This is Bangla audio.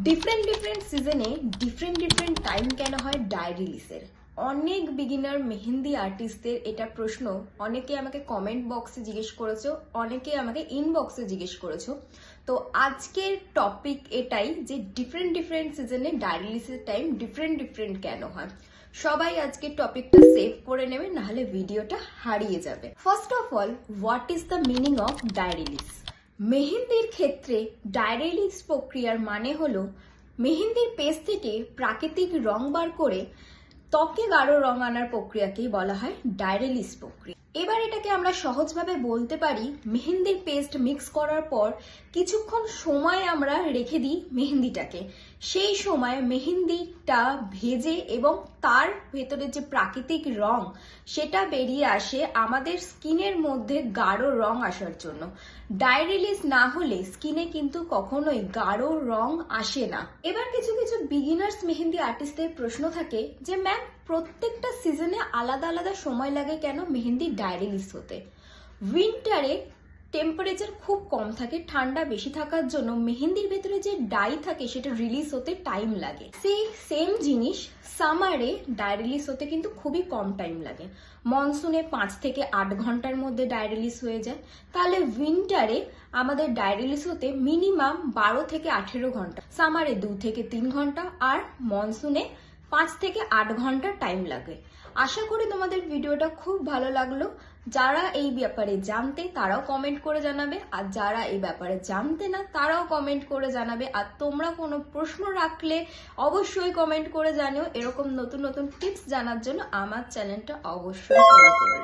ডিফারেন্ট সিজনে ডিফারেন্ট টাইম কেন হয় ডায়েরি রিলিজের? অনেক বিগিনার মেহেন্দি আর্টিস্টদের এটা প্রশ্ন। অনেকে আমাকে কমেন্ট বক্সে জিজ্ঞেস করেছো, অনেকে আমাকে ইনবক্সে জিজ্ঞেস করেছো। তো আজকের টপিক এটাই যে ডিফারেন্ট সিজনে ডায়েরি রিলিজের টাইম ডিফারেন্ট কেন হয়। সবাই আজকে টপিকটা সেভ করে নেবে, নাহলে ভিডিওটা হারিয়ে যাবে। First of all, what is the meaning of diary release? মেহেন্দির ক্ষেত্রে ডায়েরি রিলিজ প্রক্রিয়ার মানে হলো মেহেন্দির পেস্ট থেকে প্রাকৃতিক রং বার করে ত্বকে গাঢ় রং আনার প্রক্রিয়াকেই বলা হয় ডায়েরি রিলিজ প্রক্রিয়া। এবার এটাকে আমরা সহজভাবে বলতে পারি, মেহেন্দির পেস্ট মিক্স করার পর কিছুক্ষণ সময় আমরা রেখে দিই মেহেন্দিটাকে। সেই সময় মেহেন্দিটা ভেজে এবং তার ভেতরে যে প্রাকৃতিক রং সেটা বেরিয়ে আসে আমাদের স্কিনের মধ্যে গাঢ় রং আসার জন্য। ডায়েরি রিলিজ না হলে স্কিনে কিন্তু কখনোই গাঢ় রং আসে না। এবার কিছু বিগিনার্স মেহেন্দি আর্টিস্টদের প্রশ্ন থাকে যে ম্যাম, প্রত্যেকটা সিজনে আলাদা সময় লাগে কেন মেহেন্দি ডায়েরি রিলিজ হতে? উইন্টারে টেম্পারেচার খুব কম থাকে, ঠান্ডা বেশি থাকার জন্য মেহেন্দির ভেতরে যে ডাই থাকে সেটা রিলিজ হতে টাইম লাগে। সেই সেম জিনিস সামারে ডায়েরি রিলিজ হতে কিন্তু খুবই কম টাইম লাগে। মনসুনে 5 থেকে 8 ঘন্টার মধ্যে ডায়েরি রিলিজ হয়ে যায়। তাহলে উইন্টারে আমাদের ডায়েরি রিলিজ হতে মিনিমাম 12 থেকে 18 ঘন্টা, সামারে 2 থেকে 3 ঘন্টা, আর মনসুনে 5 থেকে 8 ঘন্টা টাইম লাগে। আশা করি তোমাদের ভিডিওটা খুব ভালো লাগলো। যারা এই ব্যাপারে জানতে তারাও কমেন্ট করে জানাবে, আর যারা এই ব্যাপারে জানতে না তারাও কমেন্ট করে জানাবে। আর তোমরা কোনো প্রশ্ন রাখলে অবশ্যই কমেন্ট করে জানিও। এরকম নতুন টিপস জানার জন্য আমার চ্যানেলটা অবশ্যই ফলো করবে।